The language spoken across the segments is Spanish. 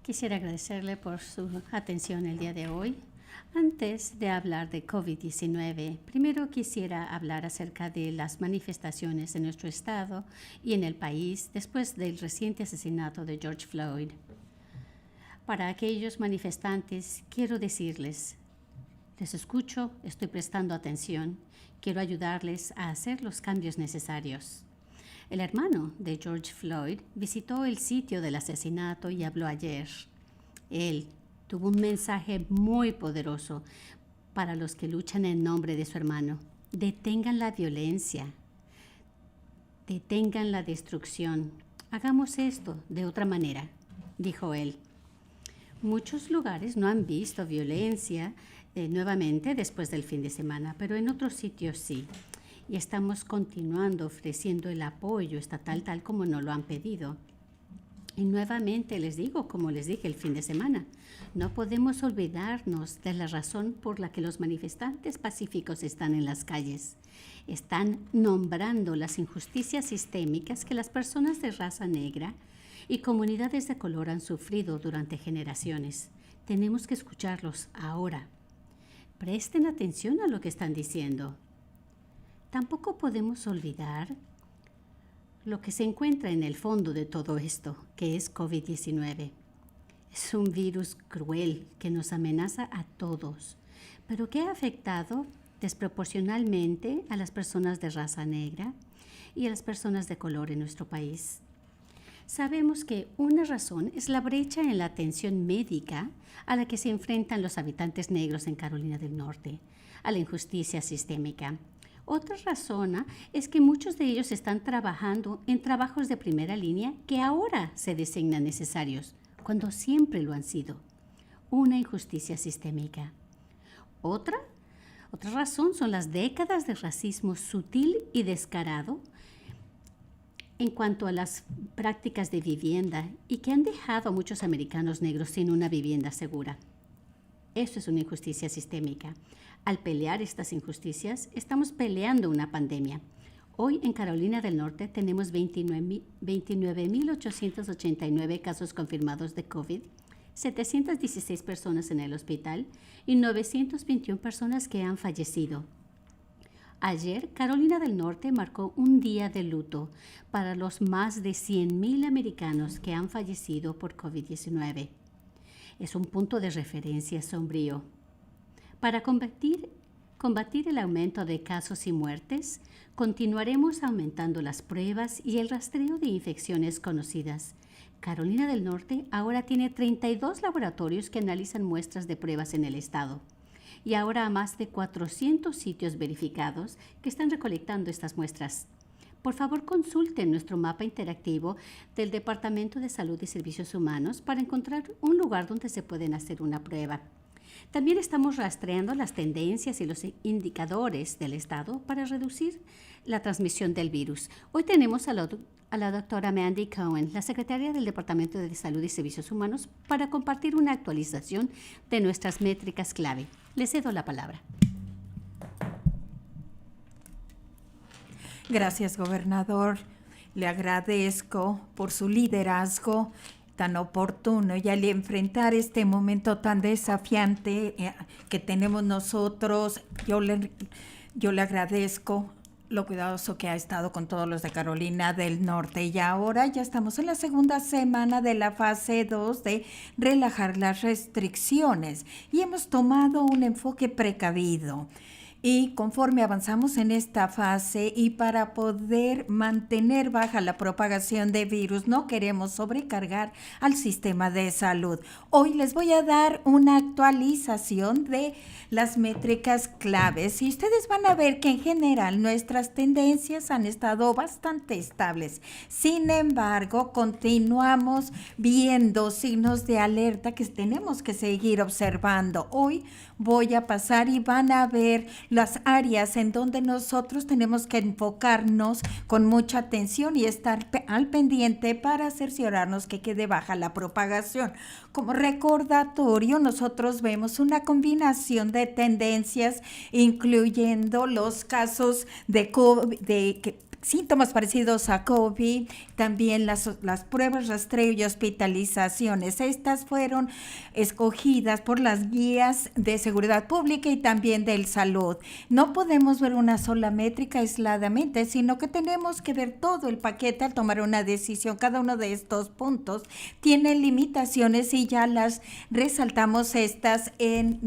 Quisiera agradecerle por su atención el día de hoy. Antes de hablar de COVID-19, primero quisiera hablar acerca de las manifestaciones en nuestro estado y en el país después del reciente asesinato de George Floyd. Para aquellos manifestantes, quiero decirles, les escucho, estoy prestando atención, quiero ayudarles a hacer los cambios necesarios. El hermano de George Floyd visitó el sitio del asesinato y habló ayer. Él tuvo un mensaje muy poderoso para los que luchan en nombre de su hermano. Detengan la violencia, detengan la destrucción. Hagamos esto de otra manera, dijo él. Muchos lugares no han visto violencia nuevamente después del fin de semana, pero en otros sitios sí. Y estamos continuando ofreciendo el apoyo estatal tal como nos lo han pedido. Y nuevamente les digo, como les dije el fin de semana, no podemos olvidarnos de la razón por la que los manifestantes pacíficos están en las calles. Están nombrando las injusticias sistémicas que las personas de raza negra y comunidades de color han sufrido durante generaciones. Tenemos que escucharlos ahora. Presten atención a lo que están diciendo. Tampoco podemos olvidar lo que se encuentra en el fondo de todo esto, que es COVID-19. Es un virus cruel que nos amenaza a todos, pero que ha afectado desproporcionalmente a las personas de raza negra y a las personas de color en nuestro país. Sabemos que una razón es la brecha en la atención médica a la que se enfrentan los habitantes negros en Carolina del Norte, a la injusticia sistémica. Otra razón es que muchos de ellos están trabajando en trabajos de primera línea que ahora se designan necesarios, cuando siempre lo han sido. Una injusticia sistémica. Otra razón son las décadas de racismo sutil y descarado en cuanto a las prácticas de vivienda y que han dejado a muchos americanos negros sin una vivienda segura. Eso es una injusticia sistémica. Al pelear estas injusticias, estamos peleando una pandemia. Hoy en Carolina del Norte tenemos 29,889 casos confirmados de COVID, 716 personas en el hospital y 921 personas que han fallecido. Ayer, Carolina del Norte marcó un día de luto para los más de 100,000 americanos que han fallecido por COVID-19. Es un punto de referencia sombrío. Para combatir el aumento de casos y muertes, continuaremos aumentando las pruebas y el rastreo de infecciones conocidas. Carolina del Norte ahora tiene 32 laboratorios que analizan muestras de pruebas en el estado. Y ahora más de 400 sitios verificados que están recolectando estas muestras. Por favor, consulten nuestro mapa interactivo del Departamento de Salud y Servicios Humanos para encontrar un lugar donde se pueden hacer una prueba. También estamos rastreando las tendencias y los indicadores del estado para reducir la transmisión del virus. Hoy tenemos a la doctora Mandy Cohen, la secretaria del Departamento de Salud y Servicios Humanos, para compartir una actualización de nuestras métricas clave. Le cedo la palabra. Gracias, gobernador. Le agradezco por su liderazgo tan oportuno y al enfrentar este momento tan desafiante que tenemos nosotros, yo le agradezco lo cuidadoso que ha estado con todos los de Carolina del Norte. Y ahora ya estamos en la segunda semana de la fase 2 de relajar las restricciones y hemos tomado un enfoque precavido. Y conforme avanzamos en esta fase y para poder mantener baja la propagación de virus, no queremos sobrecargar al sistema de salud. Hoy les voy a dar una actualización de las métricas claves y ustedes van a ver que en general nuestras tendencias han estado bastante estables. Sin embargo, continuamos viendo signos de alerta que tenemos que seguir observando. Hoy voy a pasar y van a ver las áreas en donde nosotros tenemos que enfocarnos con mucha atención y estar al pendiente para cerciorarnos que quede baja la propagación. Como recordatorio, nosotros vemos una combinación de tendencias, incluyendo los casos de COVID, síntomas parecidos a COVID, también las pruebas, rastreo y hospitalizaciones. Estas fueron escogidas por las guías de seguridad pública y también del salud. No podemos ver una sola métrica aisladamente, sino que tenemos que ver todo el paquete al tomar una decisión. Cada uno de estos puntos tiene limitaciones y ya las resaltamos estas en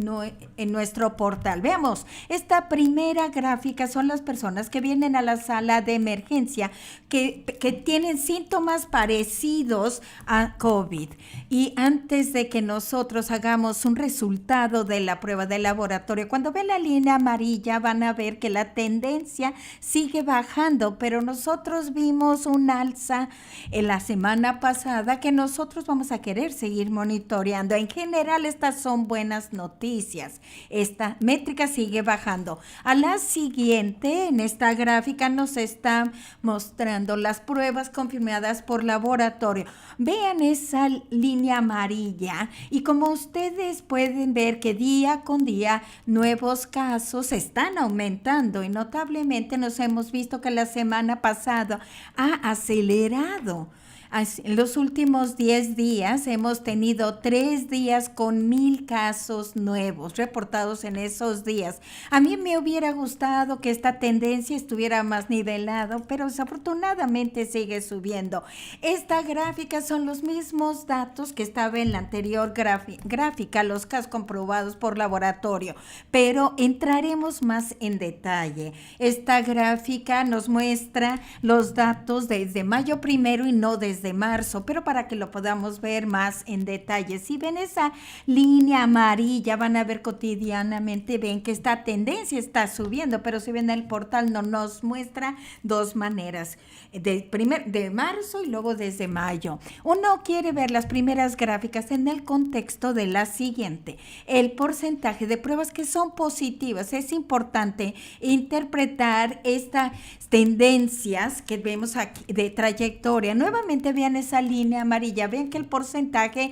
nuestro portal. Veamos, esta primera gráfica son las personas que vienen a la sala de emergencia que tienen síntomas parecidos a COVID. Y antes de que nosotros hagamos un resultado de la prueba de laboratorio, cuando ven la línea amarilla van a ver que la tendencia sigue bajando, pero nosotros vimos un alza en la semana pasada que nosotros vamos a querer seguir monitoreando. En general, estas son buenas noticias. Esta métrica sigue bajando. A la siguiente, en esta gráfica nos está mostrando las pruebas confirmadas por laboratorio. Vean esa línea amarilla y como ustedes pueden ver que día con día nuevos casos están aumentando y notablemente nos hemos visto que la semana pasada ha acelerado. En los últimos 10 días hemos tenido 3 días con 1,000 casos nuevos reportados en esos días. A mí me hubiera gustado que esta tendencia estuviera más nivelada, pero desafortunadamente sigue subiendo. Esta gráfica son los mismos datos que estaba en la anterior gráfica, los casos comprobados por laboratorio, pero entraremos más en detalle. Esta gráfica nos muestra los datos desde mayo 1 y no desde marzo, pero para que lo podamos ver más en detalle. Si ven esa línea amarilla, van a ver cotidianamente, ven que esta tendencia está subiendo, pero si ven el portal no nos muestra dos maneras, de marzo y luego desde mayo. Uno quiere ver las primeras gráficas en el contexto de la siguiente, el porcentaje de pruebas que son positivas. Es importante interpretar estas tendencias que vemos aquí de trayectoria. Nuevamente vean esa línea amarilla, vean que el porcentaje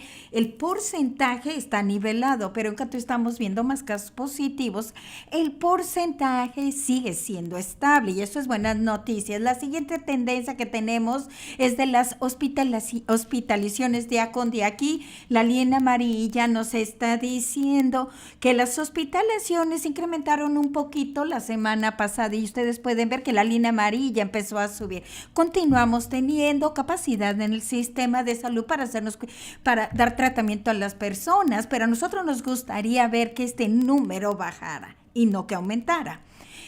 está nivelado, pero en cuanto estamos viendo más casos positivos, el porcentaje sigue siendo estable y eso es buenas noticias. La siguiente tendencia que tenemos es de las hospitalizaciones día con día. Aquí la línea amarilla nos está diciendo que las hospitalizaciones incrementaron un poquito la semana pasada y ustedes pueden ver que la línea amarilla empezó a subir. Continuamos teniendo capacidad en el sistema de salud para dar tratamiento a las personas, pero a nosotros nos gustaría ver que este número bajara y no que aumentara.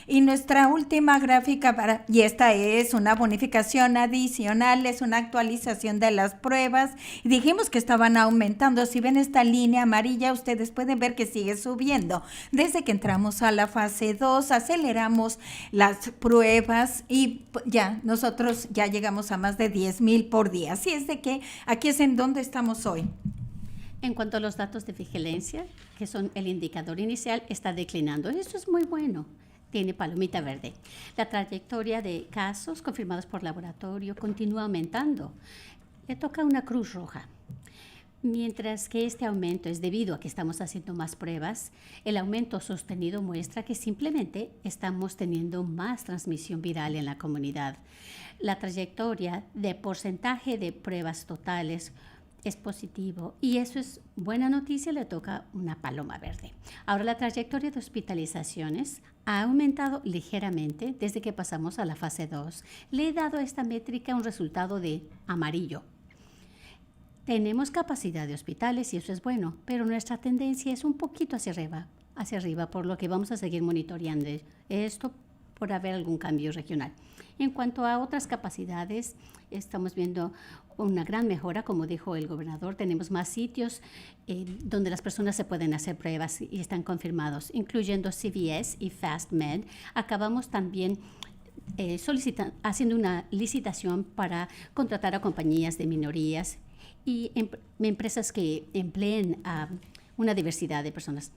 Y nuestra última gráfica, y esta es una bonificación adicional, es una actualización de las pruebas. Y dijimos que estaban aumentando. Si ven esta línea amarilla, ustedes pueden ver que sigue subiendo. Desde que entramos a la fase 2, aceleramos las pruebas y nosotros ya llegamos a más de 10,000 por día. Así es de que aquí es en donde estamos hoy. En cuanto a los datos de vigilancia, que son el indicador inicial, está declinando. Esto es muy bueno. Tiene palomita verde. La trayectoria de casos confirmados por laboratorio continúa aumentando. Le toca una cruz roja. Mientras que este aumento es debido a que estamos haciendo más pruebas, el aumento sostenido muestra que simplemente estamos teniendo más transmisión viral en la comunidad. La trayectoria de porcentaje de pruebas totales es positivo y eso es buena noticia, le toca una paloma verde. Ahora la trayectoria de hospitalizaciones ha aumentado ligeramente desde que pasamos a la fase 2. Le he dado a esta métrica un resultado de amarillo. Tenemos capacidad de hospitales y eso es bueno, pero nuestra tendencia es un poquito hacia arriba, por lo que vamos a seguir monitoreando esto por haber algún cambio regional. En cuanto a otras capacidades, estamos viendo una gran mejora, como dijo el gobernador. Tenemos más sitios donde las personas se pueden hacer pruebas y están confirmados, incluyendo CVS y FastMed. Acabamos también haciendo una licitación para contratar a compañías de minorías y empresas que empleen a una diversidad de personas.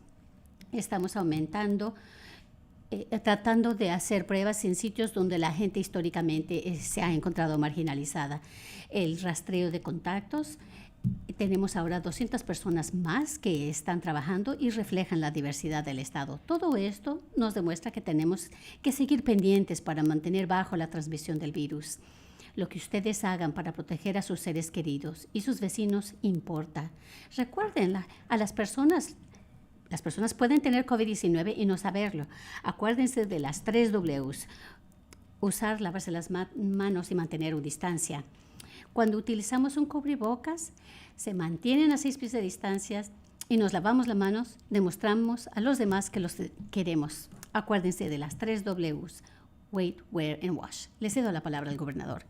Estamos aumentando tratando de hacer pruebas en sitios donde la gente históricamente se ha encontrado marginalizada. El rastreo de contactos Tenemos ahora 200 personas más que están trabajando y reflejan la diversidad del Estado. Todo esto nos demuestra que tenemos que seguir pendientes para mantener bajo la transmisión del virus. Lo que ustedes hagan para proteger a sus seres queridos y sus vecinos importa. Recuerden a las personas pueden tener COVID-19 y no saberlo. Acuérdense de las 3 Ws. Usar, lavarse las manos y mantener una distancia. Cuando utilizamos un cubrebocas, se mantienen a 6 pies de distancia y nos lavamos las manos, demostramos a los demás que los queremos. Acuérdense de las 3 Ws. Wait, wear and wash. Le cedo la palabra al gobernador.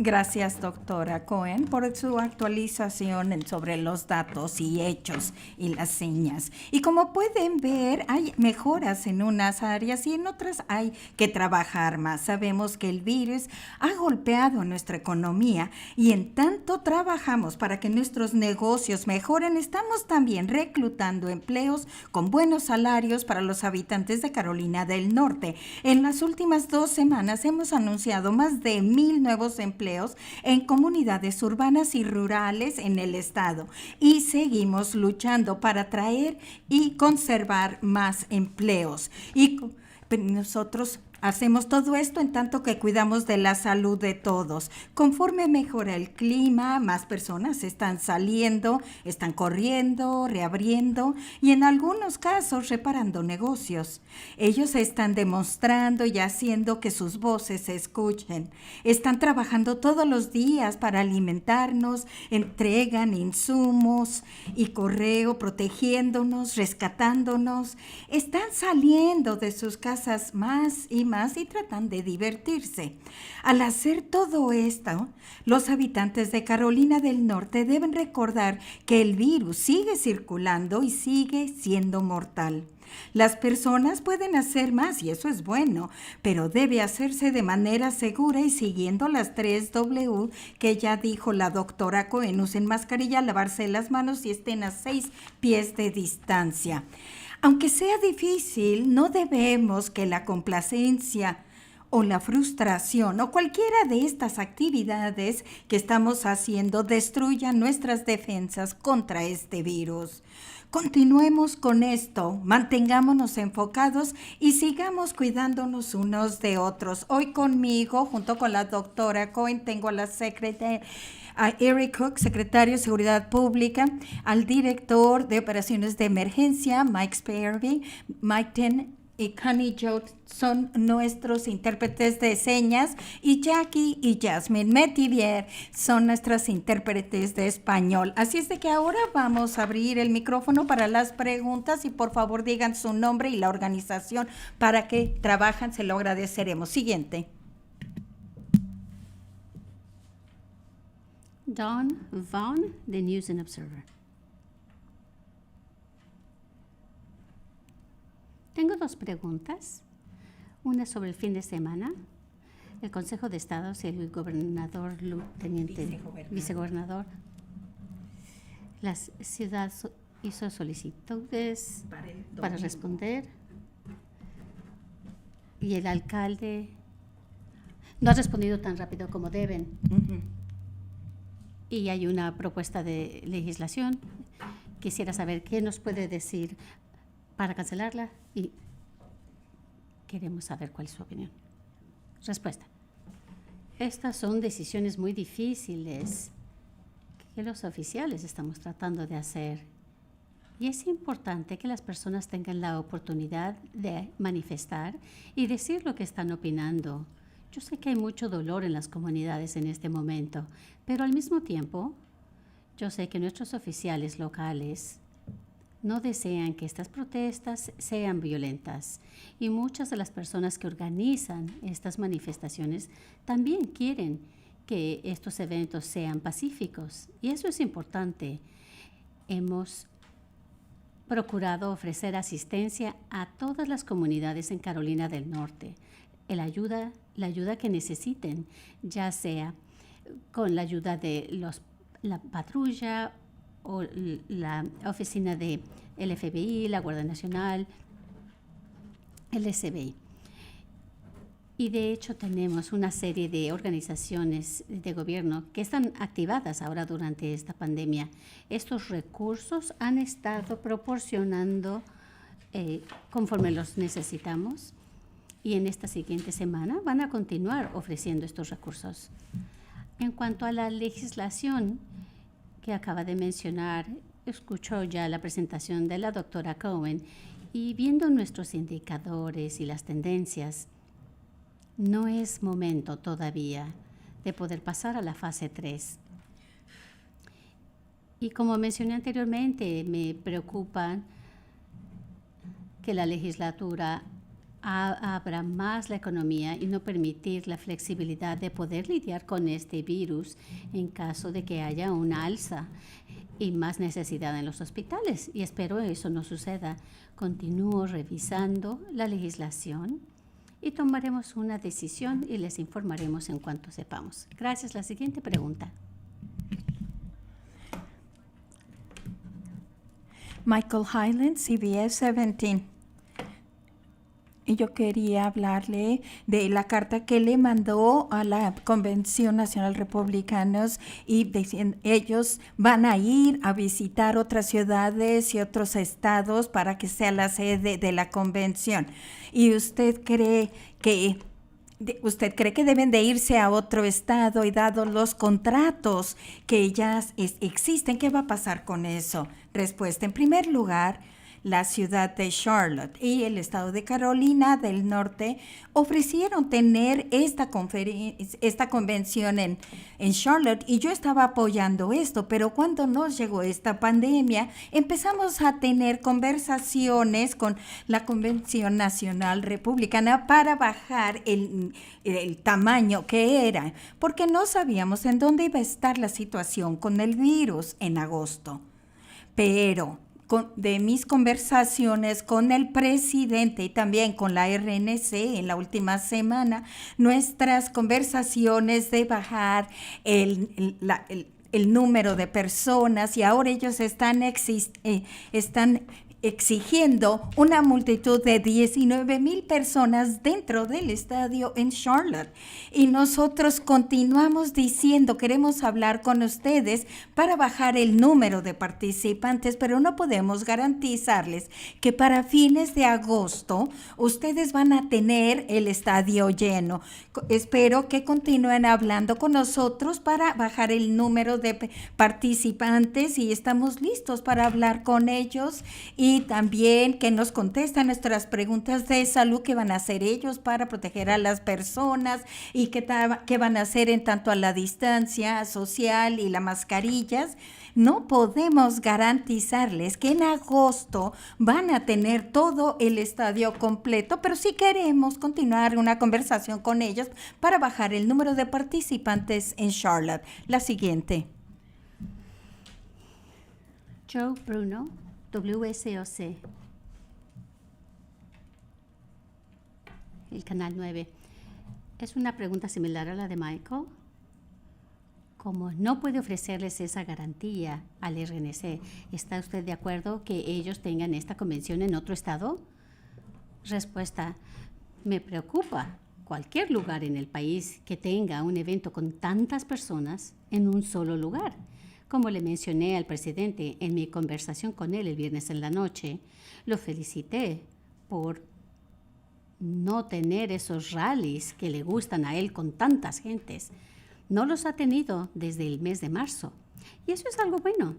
Gracias, doctora Cohen, por su actualización sobre los datos y hechos y las señas. Y como pueden ver, hay mejoras en unas áreas y en otras hay que trabajar más. Sabemos que el virus ha golpeado nuestra economía y en tanto trabajamos para que nuestros negocios mejoren, estamos también reclutando empleos con buenos salarios para los habitantes de Carolina del Norte. En las últimas 2 semanas hemos anunciado más de 1,000 nuevos empleos en comunidades urbanas y rurales en el estado y seguimos luchando para atraer y conservar más empleos. Y nosotros hacemos todo esto en tanto que cuidamos de la salud de todos. Conforme mejora el clima, más personas están saliendo, están corriendo, reabriendo y en algunos casos reparando negocios. Ellos están demostrando y haciendo que sus voces se escuchen. Están trabajando todos los días para alimentarnos, entregan insumos y correo, protegiéndonos, rescatándonos. Están saliendo de sus casas más y tratan de divertirse. Al hacer todo esto, los habitantes de Carolina del Norte deben recordar que el virus sigue circulando y sigue siendo mortal. Las personas pueden hacer más y eso es bueno, pero debe hacerse de manera segura y siguiendo las 3 W que ya dijo la doctora Cohen. Usen mascarilla, lavarse las manos y estén a 6 pies de distancia. Aunque sea difícil, no debemos que la complacencia o la frustración o cualquiera de estas actividades que estamos haciendo destruya nuestras defensas contra este virus. Continuemos con esto, mantengámonos enfocados y sigamos cuidándonos unos de otros. Hoy conmigo, junto con la doctora Cohen, tengo a la secretaria, a Eric Cook, secretario de Seguridad Pública, al director de Operaciones de Emergencia, Mike Sperby, Mike Ten y Connie Joe son nuestros intérpretes de señas y Jackie y Jasmine Metivier son nuestras intérpretes de español. Así es de que ahora vamos a abrir el micrófono para las preguntas y por favor digan su nombre y la organización para que trabajan, se lo agradeceremos. Siguiente. Dawn Vaughn, The News and Observer. Tengo 2 preguntas. Una sobre el fin de semana. El Consejo de Estado y el gobernador, vicegobernador. La ciudad hizo solicitudes para responder. Y el alcalde no ha respondido tan rápido como deben. Y hay una propuesta de legislación. Quisiera saber qué nos puede decir para cancelarla y queremos saber cuál es su opinión. Respuesta. Estas son decisiones muy difíciles que los oficiales estamos tratando de hacer. Y es importante que las personas tengan la oportunidad de manifestar y decir lo que están opinando. Yo sé que hay mucho dolor en las comunidades en este momento, pero al mismo tiempo, yo sé que nuestros oficiales locales no desean que estas protestas sean violentas y muchas de las personas que organizan estas manifestaciones también quieren que estos eventos sean pacíficos y eso es importante. Hemos procurado ofrecer asistencia a todas las comunidades en Carolina del Norte, la ayuda que necesiten, ya sea con la ayuda de la patrulla o la oficina de el FBI, la Guardia Nacional, el SBI. Y de hecho tenemos una serie de organizaciones de gobierno que están activadas ahora durante esta pandemia. Estos recursos han estado proporcionando conforme los necesitamos y en esta siguiente semana van a continuar ofreciendo estos recursos. En cuanto a la legislación que acaba de mencionar, escuchó ya la presentación de la doctora Cohen y viendo nuestros indicadores y las tendencias, no es momento todavía de poder pasar a la fase 3. Y como mencioné anteriormente, me preocupa que la legislatura abra más la economía y no permitir la flexibilidad de poder lidiar con este virus en caso de que haya una alza y más necesidad en los hospitales. Y espero eso no suceda. Continúo revisando la legislación y tomaremos una decisión y les informaremos en cuanto sepamos. Gracias. La siguiente pregunta. Michael Hyland, CBS 17. Y yo quería hablarle de la carta que le mandó a la Convención Nacional Republicanos y diciendo, ellos van a ir a visitar otras ciudades y otros estados para que sea la sede de la convención. ¿Y usted cree que deben de irse a otro estado y dados los contratos que ya existen, qué va a pasar con eso? Respuesta, en primer lugar, la ciudad de Charlotte y el estado de Carolina del Norte ofrecieron tener esta convención en Charlotte y yo estaba apoyando esto, pero cuando nos llegó esta pandemia empezamos a tener conversaciones con la Convención Nacional Republicana para bajar el tamaño que era, porque no sabíamos en dónde iba a estar la situación con el virus en agosto. Pero de mis conversaciones con el presidente y también con la RNC en la última semana, nuestras conversaciones de bajar el número de personas y ahora ellos están exigiendo una multitud de 19,000 personas dentro del estadio en Charlotte. Y nosotros continuamos diciendo, queremos hablar con ustedes para bajar el número de participantes, pero no podemos garantizarles que para fines de agosto ustedes van a tener el estadio lleno. Espero que continúen hablando con nosotros para bajar el número de participantes y estamos listos para hablar con ellos y también que nos contesten nuestras preguntas de salud que van a hacer ellos para proteger a las personas y qué van a hacer en tanto a la distancia social y las mascarillas. No podemos garantizarles que en agosto van a tener todo el estadio completo, pero sí queremos continuar una conversación con ellos para bajar el número de participantes en Charlotte. La siguiente. Joe Bruno, WSOC, el canal 9. Es una pregunta similar a la de Michael. Como no puede ofrecerles esa garantía al RNC, ¿está usted de acuerdo que ellos tengan esta convención en otro estado? Respuesta, me preocupa cualquier lugar en el país que tenga un evento con tantas personas en un solo lugar. Como le mencioné al presidente en mi conversación con él el viernes en la noche, lo felicité por no tener esos rallies que le gustan a él con tantas gentes. No los ha tenido desde el mes de marzo. Y eso es algo bueno.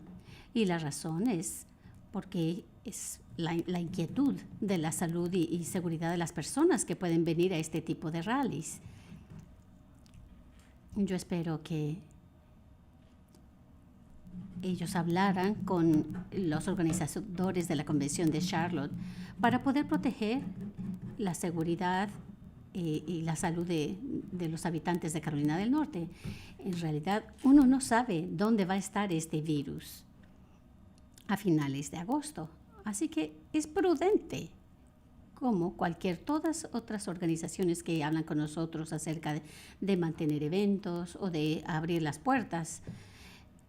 Y la razón es porque es la inquietud de la salud y seguridad de las personas que pueden venir a este tipo de rallies. Yo espero que ellos hablaran con los organizadores de la convención de Charlotte para poder proteger la seguridad y la salud de los habitantes de Carolina del Norte. En realidad, uno no sabe dónde va a estar este virus a finales de agosto. Así que es prudente, como todas otras organizaciones que hablan con nosotros acerca de mantener eventos o de abrir las puertas.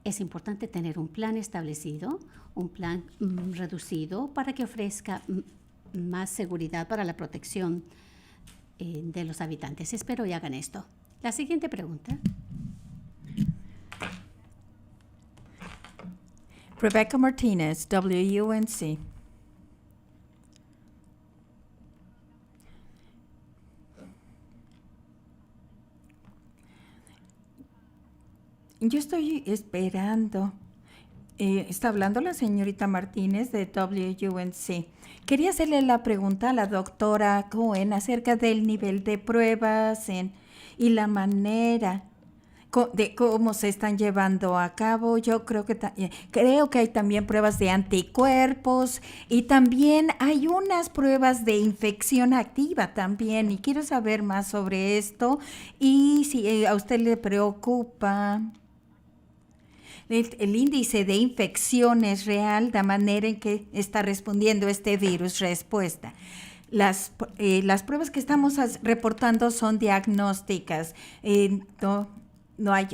Es importante tener un plan establecido, un plan reducido para que ofrezca más seguridad para la protección de los habitantes. Espero y hagan esto. La siguiente pregunta. Rebecca Martinez, WUNC. Yo estoy esperando. Está hablando la señorita Martínez de WUNC. Quería hacerle la pregunta a la doctora Cohen acerca del nivel de pruebas y la manera de cómo se están llevando a cabo. Yo creo que hay también pruebas de anticuerpos y también hay unas pruebas de infección activa también. Y quiero saber más sobre esto y si a usted le preocupa el índice de infecciones real, la manera en que está respondiendo este virus. Respuesta. Las pruebas que estamos reportando son diagnósticas. No hay,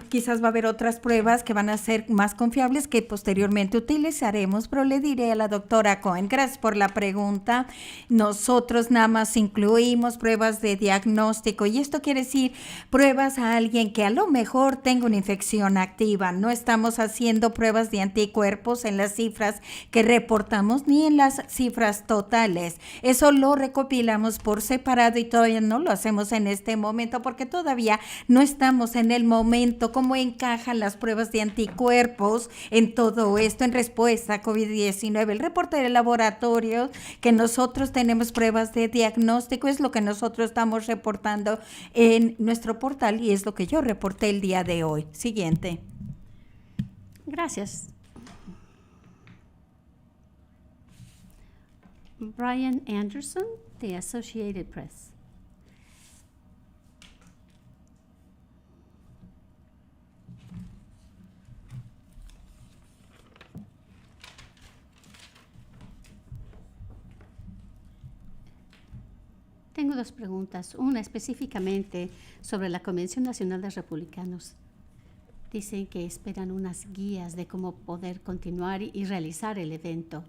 quizás va a haber otras pruebas que van a ser más confiables que posteriormente utilizaremos, pero le diré a la doctora Cohen, gracias por la pregunta. Nosotros nada más incluimos pruebas de diagnóstico y esto quiere decir pruebas a alguien que a lo mejor tenga una infección activa. No estamos haciendo pruebas de anticuerpos en las cifras que reportamos ni en las cifras totales. Eso lo recopilamos por separado y todavía no lo hacemos en este momento porque todavía no estamos en el momento cómo encajan las pruebas de anticuerpos en todo esto en respuesta a COVID-19. El reporte de laboratorio que nosotros tenemos pruebas de diagnóstico es lo que nosotros estamos reportando en nuestro portal y es lo que yo reporté el día de hoy. Siguiente. Gracias. Brian Anderson, de Associated Press. Tengo dos preguntas. Una específicamente sobre la Convención Nacional de Republicanos. Dicen que esperan unas guías de cómo poder continuar y realizar el evento.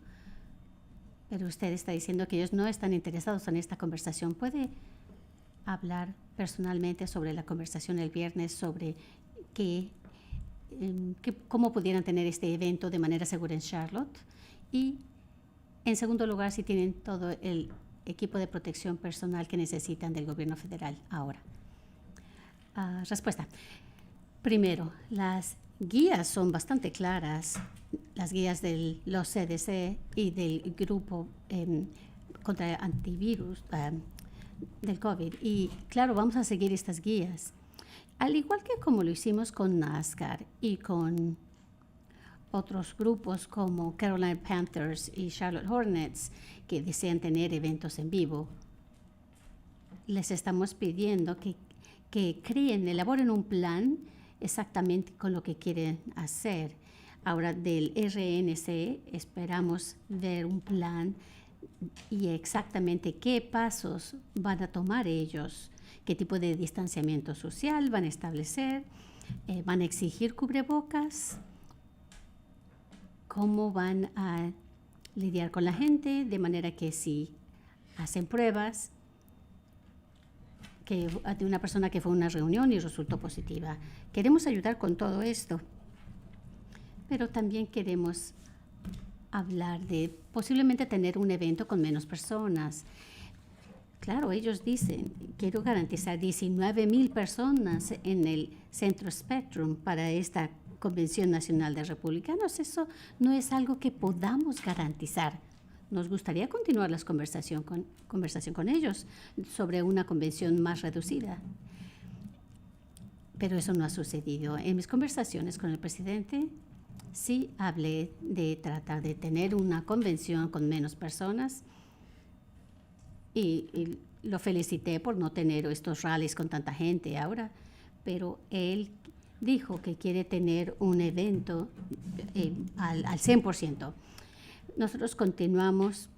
Pero usted está diciendo que ellos no están interesados en esta conversación. ¿Puede hablar personalmente sobre la conversación el viernes sobre cómo pudieran tener este evento de manera segura en Charlotte? Y en segundo lugar, si tienen todo el equipo de protección personal que necesitan del gobierno federal ahora. Respuesta. Primero, las guías son bastante claras, las guías de los CDC y del grupo contra antivirus del COVID. Y claro, vamos a seguir estas guías. Al igual que como lo hicimos con NASCAR y con otros grupos como Carolina Panthers y Charlotte Hornets que desean tener eventos en vivo, les estamos pidiendo que elaboren un plan exactamente con lo que quieren hacer. Ahora, del RNC esperamos ver un plan y exactamente qué pasos van a tomar ellos, qué tipo de distanciamiento social van a establecer, van a exigir cubrebocas, cómo van a lidiar con la gente, de manera que si hacen pruebas de una persona que fue a una reunión y resultó positiva. Queremos ayudar con todo esto, pero también queremos hablar de posiblemente tener un evento con menos personas. Claro, ellos dicen, quiero garantizar 19,000 personas en el Centro Spectrum para esta Convención Nacional de Republicanos. Eso no es algo que podamos garantizar. Nos gustaría continuar la conversación con ellos sobre una convención más reducida. Pero eso no ha sucedido. En mis conversaciones con el presidente, sí hablé de tratar de tener una convención con menos personas y lo felicité por no tener estos rallies con tanta gente ahora, pero él dijo que quiere tener un evento al 100%. Nosotros continuamos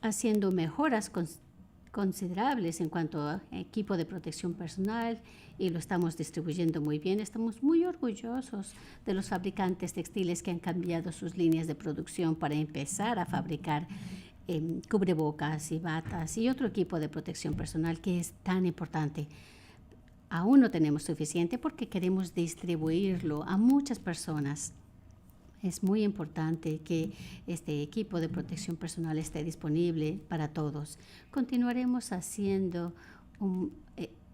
haciendo mejoras considerables en cuanto a equipo de protección personal y lo estamos distribuyendo muy bien. Estamos muy orgullosos de los fabricantes textiles que han cambiado sus líneas de producción para empezar a fabricar cubrebocas y batas y otro equipo de protección personal que es tan importante. Aún no tenemos suficiente porque queremos distribuirlo a muchas personas. Es muy importante que este equipo de protección personal esté disponible para todos. Continuaremos haciendo un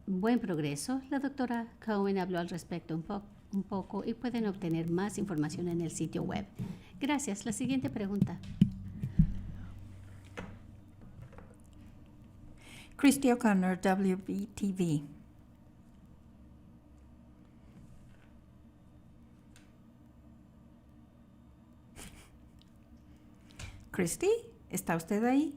buen progreso. La doctora Cohen habló al respecto un poco y pueden obtener más información en el sitio web. Gracias. La siguiente pregunta. Christy O'Connor, WBTV. Christy, ¿está usted ahí?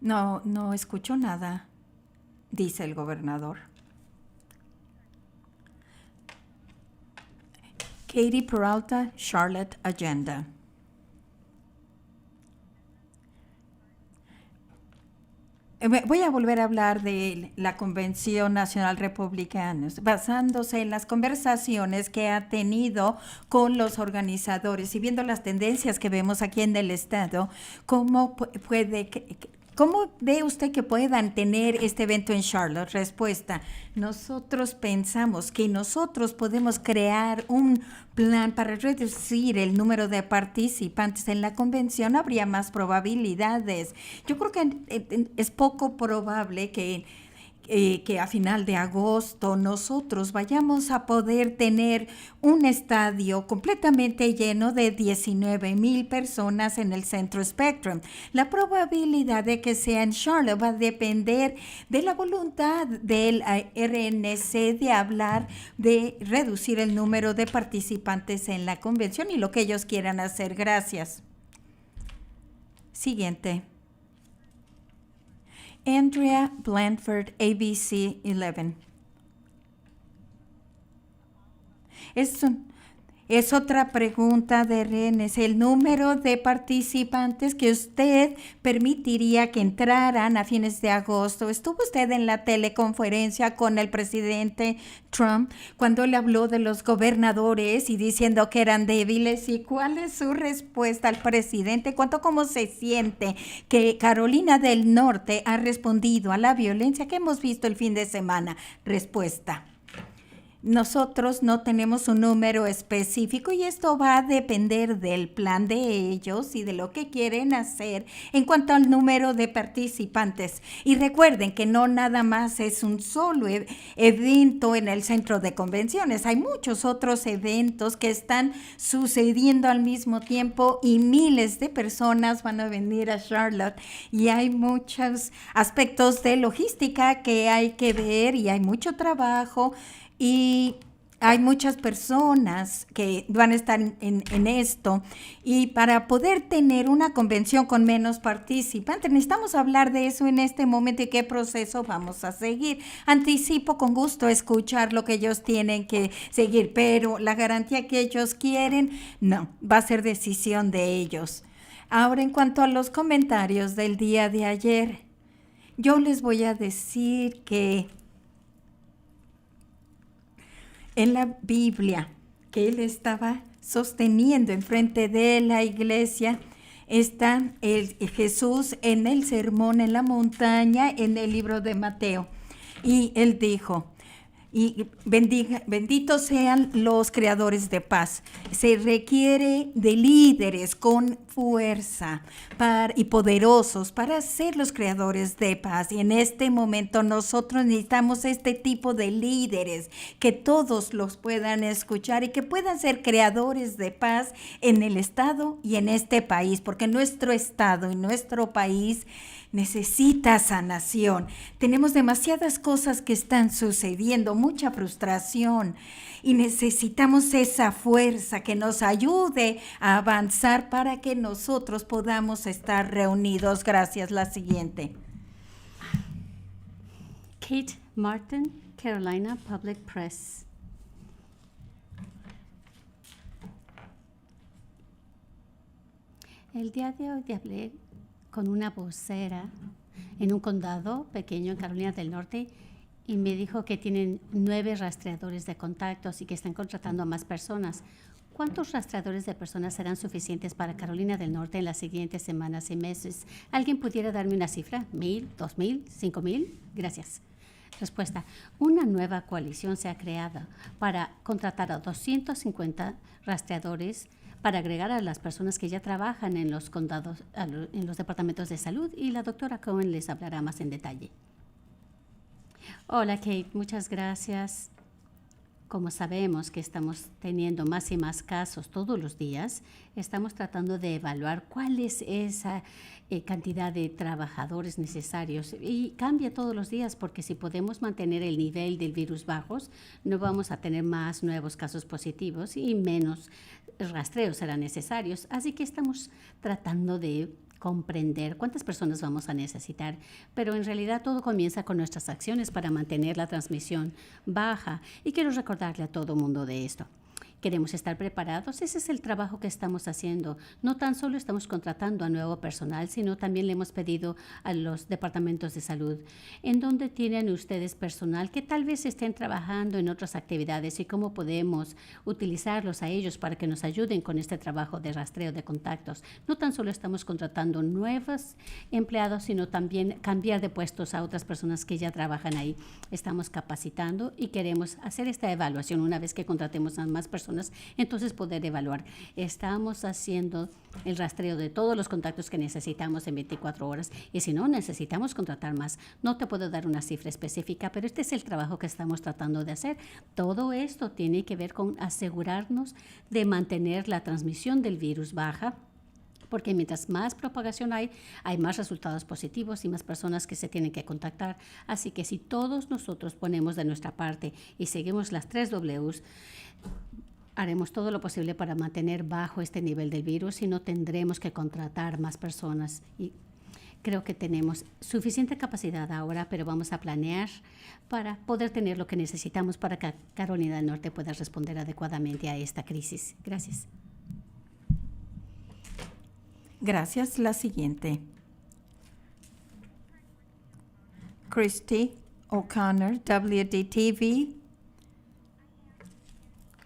No escucho nada, dice el gobernador. Katie Peralta, Charlotte Agenda. Voy a volver a hablar de la Convención Nacional Republicana, basándose en las conversaciones que ha tenido con los organizadores y viendo las tendencias que vemos aquí en el estado. ¿Cómo ve usted que puedan tener este evento en Charlotte? Respuesta: nosotros pensamos que nosotros podemos crear un plan para reducir el número de participantes en la convención. Habría más probabilidades. Yo creo que es poco probable que a final de agosto nosotros vayamos a poder tener un estadio completamente lleno de 19,000 personas en el Centro Spectrum. La probabilidad de que sea en Charlotte va a depender de la voluntad del RNC de hablar de reducir el número de participantes en la convención y lo que ellos quieran hacer. Gracias. Siguiente. Andrea Blanford, ABC 11. Es otra pregunta de RNC. El número de participantes que usted permitiría que entraran a fines de agosto. ¿Estuvo usted en la teleconferencia con el presidente Trump cuando le habló de los gobernadores y diciendo que eran débiles? ¿Y cuál es su respuesta al presidente? ¿Cómo se siente que Carolina del Norte ha respondido a la violencia que hemos visto el fin de semana? Respuesta: nosotros no tenemos un número específico y esto va a depender del plan de ellos y de lo que quieren hacer en cuanto al número de participantes. Y recuerden que no nada más es un solo evento en el centro de convenciones. Hay muchos otros eventos que están sucediendo al mismo tiempo y miles de personas van a venir a Charlotte y hay muchos aspectos de logística que hay que ver y hay mucho trabajo. Y hay muchas personas que van a estar en esto. Y para poder tener una convención con menos participantes, necesitamos hablar de eso en este momento y qué proceso vamos a seguir. Anticipo con gusto escuchar lo que ellos tienen que seguir, pero la garantía que ellos quieren, no, va a ser decisión de ellos. Ahora, en cuanto a los comentarios del día de ayer, yo les voy a decir que en la Biblia que él estaba sosteniendo enfrente de la iglesia está Jesús en el sermón en la montaña en el libro de Mateo. Y él dijo: y benditos sean los creadores de paz. Se requiere de líderes con fuerza y poderosos para ser los creadores de paz. Y en este momento nosotros necesitamos este tipo de líderes que todos los puedan escuchar y que puedan ser creadores de paz en el estado y en este país, porque nuestro estado y nuestro país necesita sanación. Tenemos demasiadas cosas que están sucediendo, mucha frustración y necesitamos esa fuerza que nos ayude a avanzar para que nosotros podamos estar reunidos. Gracias. La siguiente. Kate Martin, Carolina Public Press. El día de hoy hablé con una vocera en un condado pequeño en Carolina del Norte y me dijo que tienen 9 rastreadores de contactos y que están contratando a más personas. ¿Cuántos rastreadores de personas serán suficientes para Carolina del Norte en las siguientes semanas y meses? ¿Alguien pudiera darme una cifra? ¿1,000, 2,000, 5,000? Gracias. Respuesta. Una nueva coalición se ha creado para contratar a 250 rastreadores para agregar a las personas que ya trabajan en los condados, en los departamentos de salud, y la doctora Cohen les hablará más en detalle. Hola, Kate. Muchas gracias. Como sabemos que estamos teniendo más y más casos todos los días, estamos tratando de evaluar cuál es esa cantidad de trabajadores necesarios. Y cambia todos los días, porque si podemos mantener el nivel del virus bajos, no vamos a tener más nuevos casos positivos y menos rastreos serán necesarios. Así que estamos tratando de comprender cuántas personas vamos a necesitar, pero en realidad todo comienza con nuestras acciones para mantener la transmisión baja, y quiero recordarle a todo mundo de esto. Queremos estar preparados. Ese es el trabajo que estamos haciendo. No tan solo estamos contratando a nuevo personal, sino también le hemos pedido a los departamentos de salud en dónde tienen ustedes personal que tal vez estén trabajando en otras actividades y cómo podemos utilizarlos a ellos para que nos ayuden con este trabajo de rastreo de contactos. No tan solo estamos contratando nuevos empleados, sino también cambiar de puestos a otras personas que ya trabajan ahí. Estamos capacitando y queremos hacer esta evaluación una vez que contratemos a más personas, entonces poder evaluar. Estamos haciendo el rastreo de todos los contactos que necesitamos en 24 horas, y si no, necesitamos contratar más. No te puedo dar una cifra específica, pero este es el trabajo que estamos tratando de hacer. Todo esto tiene que ver con asegurarnos de mantener la transmisión del virus baja, porque mientras más propagación hay más resultados positivos y más personas que se tienen que contactar. Así que si todos nosotros ponemos de nuestra parte y seguimos las 3 Ws, haremos todo lo posible para mantener bajo este nivel del virus, y no tendremos que contratar más personas. Y creo que tenemos suficiente capacidad ahora, pero vamos a planear para poder tener lo que necesitamos para que Carolina del Norte pueda responder adecuadamente a esta crisis. Gracias. Gracias. La siguiente. Christy O'Connor, WDTV.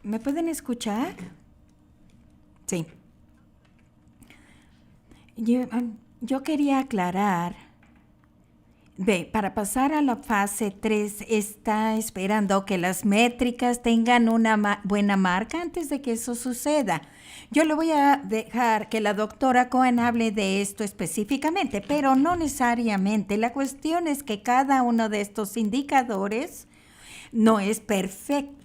¿Me pueden escuchar? Sí. Yo quería aclarar. Para pasar a la fase 3, está esperando que las métricas tengan una buena marca antes de que eso suceda. Yo le voy a dejar que la doctora Cohen hable de esto específicamente, pero no necesariamente. La cuestión es que cada uno de estos indicadores no es perfecto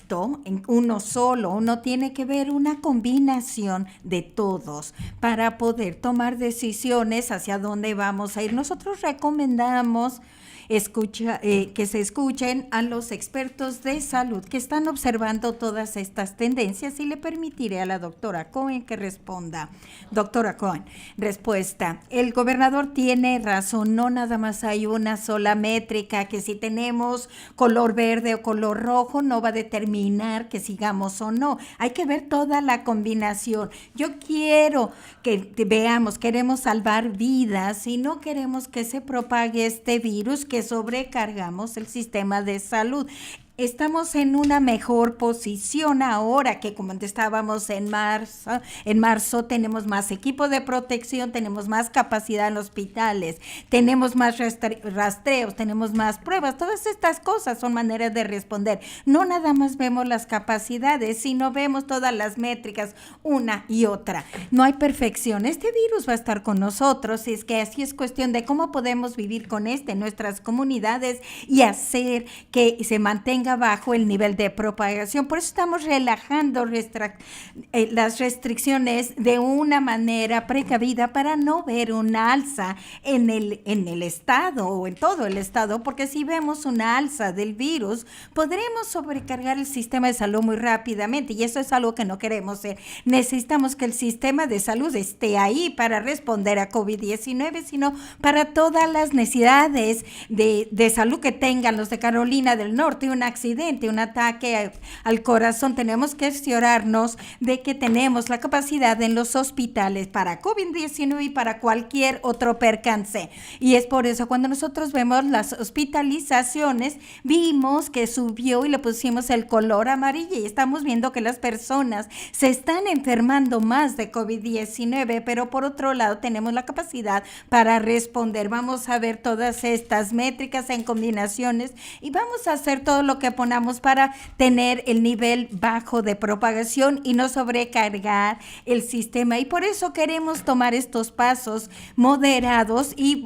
en uno solo. Uno tiene que ver una combinación de todos para poder tomar decisiones hacia dónde vamos a ir. Nosotros recomendamos que se escuchen a los expertos de salud que están observando todas estas tendencias, y le permitiré a la doctora Cohen que responda. Doctora Cohen, respuesta. El gobernador tiene razón, no nada más hay una sola métrica, que si tenemos color verde o color rojo no va a determinar que sigamos o no. Hay que ver toda la combinación. Yo quiero que veamos, queremos salvar vidas y no queremos que se propague este virus, que sobrecargamos el sistema de salud. Estamos en una mejor posición ahora que como estábamos en marzo. En marzo tenemos más equipo de protección, tenemos más capacidad en hospitales, tenemos más rastreos, tenemos más pruebas. Todas estas cosas son maneras de responder. No nada más vemos las capacidades, sino vemos todas las métricas, una y otra. No hay perfección. Este virus va a estar con nosotros, y es que así es cuestión de cómo podemos vivir con en nuestras comunidades y hacer que se mantenga bajo el nivel de propagación. Por eso estamos relajando las restricciones de una manera precavida para no ver una alza en el estado o en todo el estado, porque si vemos una alza del virus, podremos sobrecargar el sistema de salud muy rápidamente, y eso es algo que no queremos hacer. Necesitamos que el sistema de salud esté ahí para responder a COVID-19, sino para todas las necesidades de salud que tengan los de Carolina del Norte, una accidente, un ataque al corazón, tenemos que asegurarnos de que tenemos la capacidad en los hospitales para COVID-19 y para cualquier otro percance. Y es por eso cuando nosotros vemos las hospitalizaciones, vimos que subió y le pusimos el color amarillo y estamos viendo que las personas se están enfermando más de COVID-19, pero por otro lado tenemos la capacidad para responder. Vamos a ver todas estas métricas en combinaciones y vamos a hacer todo lo que ponamos para tener el nivel bajo de propagación y no sobrecargar el sistema. Y por eso queremos tomar estos pasos moderados y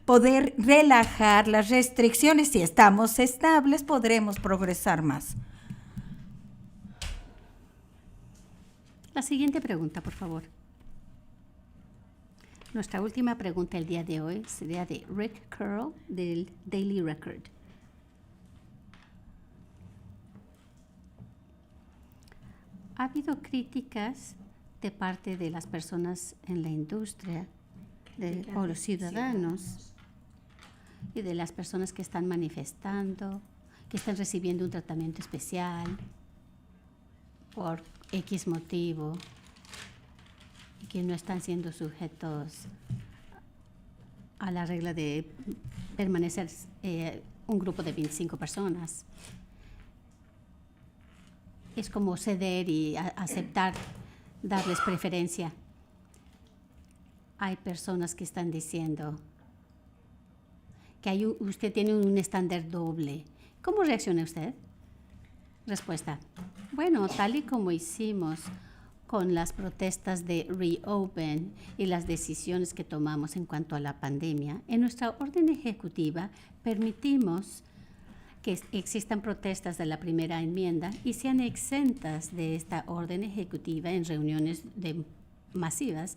poder relajar las restricciones. Si estamos estables, podremos progresar más. La siguiente pregunta, por favor. Nuestra última pregunta el día de hoy sería de Rick Curl del Daily Record. Ha habido críticas de parte de las personas en la industria o los ciudadanos y de las personas que están manifestando, que están recibiendo un tratamiento especial por X motivo y que no están siendo sujetos a la regla de permanecer un grupo de 25 personas. Es como ceder y aceptar, darles preferencia. Hay personas que están diciendo que usted tiene un estándar doble. ¿Cómo reacciona usted? Respuesta. Bueno, tal y como hicimos con las protestas de Reopen y las decisiones que tomamos en cuanto a la pandemia, en nuestra orden ejecutiva permitimos que existan protestas de la primera enmienda y sean exentas de esta orden ejecutiva en reuniones masivas.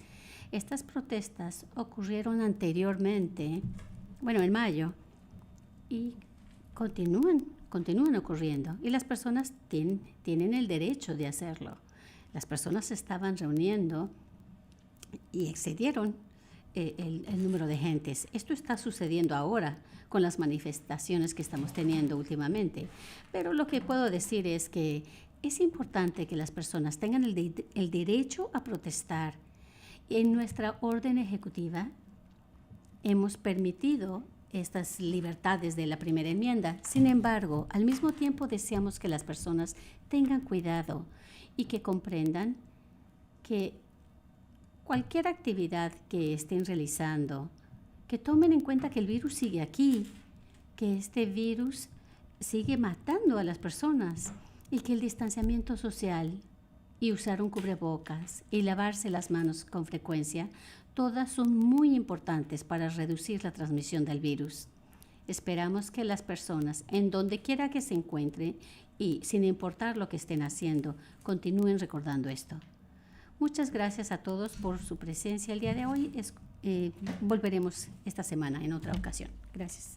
Estas protestas ocurrieron anteriormente, en mayo, y continúan ocurriendo. Y las personas tienen el derecho de hacerlo. Las personas se estaban reuniendo y excedieron el número de gentes. Esto está sucediendo ahora con las manifestaciones que estamos teniendo últimamente. Pero lo que puedo decir es que es importante que las personas tengan el derecho a protestar. En nuestra orden ejecutiva hemos permitido estas libertades de la primera enmienda. Sin embargo, al mismo tiempo deseamos que las personas tengan cuidado y que comprendan que cualquier actividad que estén realizando, que tomen en cuenta que el virus sigue aquí, que este virus sigue matando a las personas y que el distanciamiento social y usar un cubrebocas y lavarse las manos con frecuencia, todas son muy importantes para reducir la transmisión del virus. Esperamos que las personas, en donde quiera que se encuentren y sin importar lo que estén haciendo, continúen recordando esto. Muchas gracias a todos por su presencia el día de hoy. Volveremos esta semana en otra ocasión. Gracias.